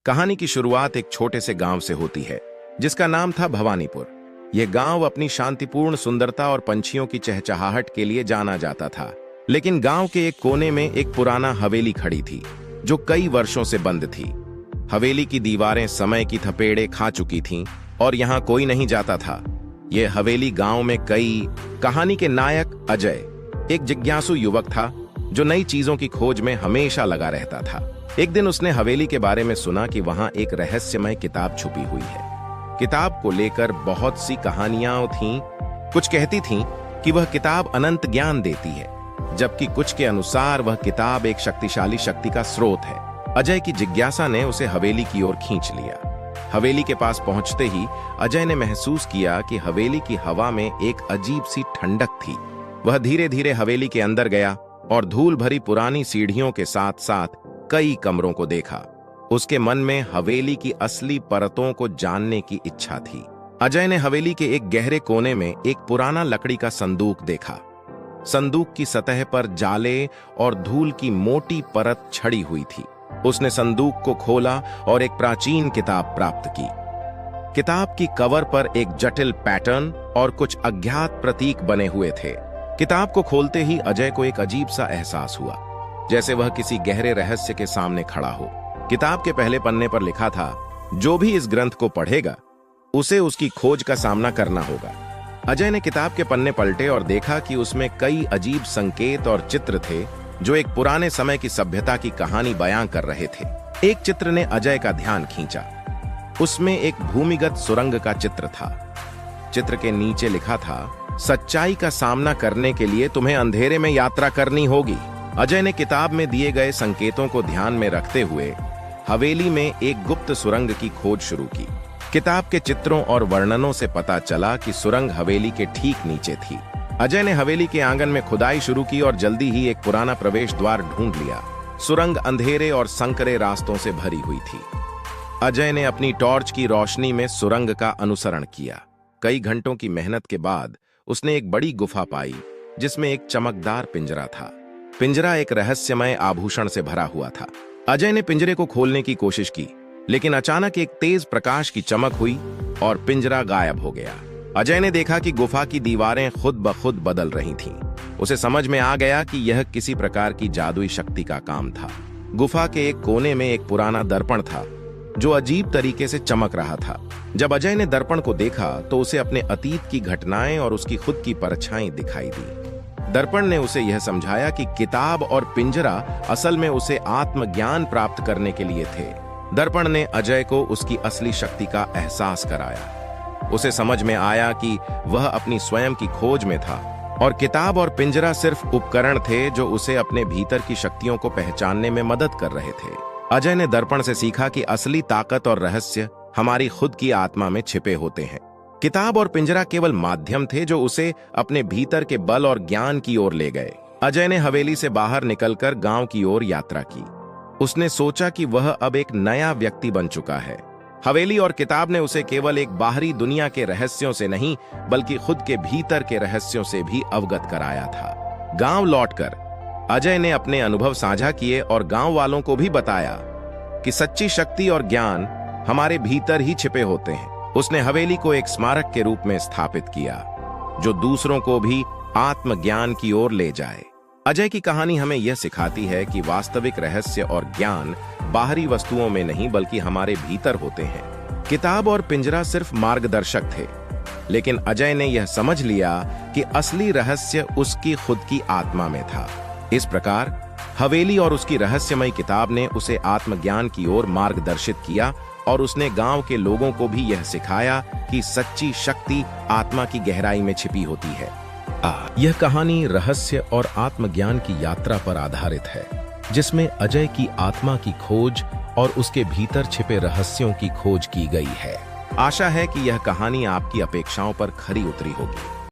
कहानी की शुरुआत एक छोटे से गांव से होती है जिसका नाम था भवानीपुर। यह गांव अपनी शांतिपूर्ण सुंदरता और पंछियों की चहचहाहट के लिए जाना जाता था। लेकिन गांव के एक कोने में एक पुराना हवेली खड़ी थी जो कई वर्षों से बंद थी। हवेली की दीवारें समय की थपेड़े खा चुकी थीं और यहाँ कोई नहीं जाता था। यह हवेली गांव में कहानी के नायक अजय एक जिज्ञासु युवक था जो नई चीजों की खोज में हमेशा लगा रहता था। एक दिन उसने हवेली के बारे में सुना कि वहां एक रहस्यमय किताब छुपी हुई है। किताब को लेकर बहुत सी कहानियां थीं। कुछ कहती थीं कि वह किताब अनंत ज्ञान देती है, जबकि कुछ के अनुसार वह किताब एक शक्तिशाली शक्ति का स्रोत है। अजय की जिज्ञासा ने उसे हवेली की ओर खींच लिया। हवेली के पास पहुंचते ही अजय ने महसूस किया कि हवेली की हवा में एक अजीब सी ठंडक थी। वह धीरे धीरे हवेली के अंदर गया और धूल भरी पुरानी सीढ़ियों के साथ साथ कई कमरों को देखा। उसके मन में हवेली की असली परतों को जानने की इच्छा थी। अजय ने हवेली के एक गहरे कोने में एक पुराना लकड़ी का संदूक देखा। संदूक की सतह पर जाले और धूल की मोटी परत छड़ी हुई थी। उसने संदूक को खोला और एक प्राचीन किताब प्राप्त की। किताब की कवर पर एक जटिल पैटर्न और कुछ अज्ञात प्रतीक बने हुए थे। किताब को खोलते ही अजय को एक अजीब सा एहसास हुआ, जैसे वह किसी गहरे रहस्य के सामने खड़ा हो। किताब के पहले पन्ने पर लिखा था, जो भी इस ग्रंथ को पढ़ेगा उसे उसकी खोज का सामना करना होगा। अजय ने किताब के पन्ने पलटे और देखा कि उसमें कई अजीब संकेत और चित्र थे जो एक पुराने समय की सभ्यता की कहानी बयां कर रहे थे। एक चित्र ने अजय का ध्यान खींचा। उसमें एक भूमिगत सुरंग का चित्र था। चित्र के नीचे लिखा था, सच्चाई का सामना करने के लिए तुम्हें अंधेरे में यात्रा करनी होगी। अजय ने किताब में दिए गए संकेतों को ध्यान में रखते हुए हवेली में एक गुप्त सुरंग की खोज शुरू की। किताब के चित्रों और वर्णनों से पता चला कि सुरंग हवेली के ठीक नीचे थी। अजय ने हवेली के आंगन में खुदाई शुरू की और जल्दी ही एक पुराना प्रवेश द्वार ढूंढ लिया। सुरंग अंधेरे और संकरे रास्तों से भरी हुई थी। अजय ने अपनी टॉर्च की रोशनी में सुरंग का अनुसरण किया। कई घंटों की मेहनत के बाद उसने एक बड़ी गुफा पाई जिसमें एक चमकदार पिंजरा था। पिंजरा एक रहस्यमय आभूषण से भरा हुआ था। अजय ने पिंजरे को खोलने की कोशिश की, लेकिन अचानक एक तेज प्रकाश की चमक हुई और पिंजरा गायब हो गया। अजय ने देखा कि गुफा की दीवारें खुद ब खुद बदल रही थीं। उसे समझ में आ गया कि यह किसी प्रकार की जादुई शक्ति का काम था। गुफा के एक कोने में एक पुराना दर्पण था जो अजीब तरीके से चमक रहा था। जब अजय ने दर्पण को देखा तो उसे अपने अतीत की घटनाएं और उसकी खुद की परछाई दिखाई दी। दर्पण ने उसे यह समझाया कि किताब और पिंजरा असल में उसे आत्मज्ञान प्राप्त करने के लिए थे। दर्पण ने अजय को उसकी असली शक्ति का एहसास कराया। उसे समझ में आया कि वह अपनी स्वयं की खोज में था और किताब और पिंजरा सिर्फ उपकरण थे जो उसे अपने भीतर की शक्तियों को पहचानने में मदद कर रहे थे। अजय ने दर्पण से सीखा कि असली ताकत और रहस्य हमारी खुद की आत्मा में छिपे होते हैं। किताब और पिंजरा केवल माध्यम थे जो उसे अपने भीतर के बल और ज्ञान की ओर ले गए। अजय ने हवेली से बाहर निकलकर गांव की ओर यात्रा की। उसने सोचा कि वह अब एक नया व्यक्ति बन चुका है। हवेली और किताब ने उसे केवल एक बाहरी दुनिया के रहस्यों से नहीं, बल्कि खुद के भीतर के रहस्यों से भी अवगत कराया था। गांव लौटकर अजय ने अपने अनुभव साझा किए और गांव वालों को भी बताया कि सच्ची शक्ति और ज्ञान हमारे भीतर ही छिपे होते हैं। उसने हवेली को एक स्मारक के रूप में स्थापित किया जो दूसरों को भी आत्मज्ञान की ओर ले जाए। अजय की कहानी हमें यह सिखाती है कि वास्तविक रहस्य और ज्ञान बाहरी वस्तुओं में नहीं बल्कि हमारे भीतर होते हैं। किताब और पिंजरा सिर्फ मार्गदर्शक थे, लेकिन अजय ने यह समझ लिया कि असली रहस्य उसकी खुद की आत्मा में था। इस प्रकार हवेली और उसकी रहस्यमय किताब ने उसे आत्मज्ञान की ओर मार्गदर्शित किया और उसने गांव के लोगों को भी यह सिखाया कि सच्ची शक्ति आत्मा की गहराई में छिपी होती है। यह कहानी रहस्य और आत्मज्ञान की यात्रा पर आधारित है, जिसमें अजय की आत्मा की खोज और उसके भीतर छिपे रहस्यों की खोज की गई है। आशा है कि यह कहानी आपकी अपेक्षाओं पर खरी उतरी होगी।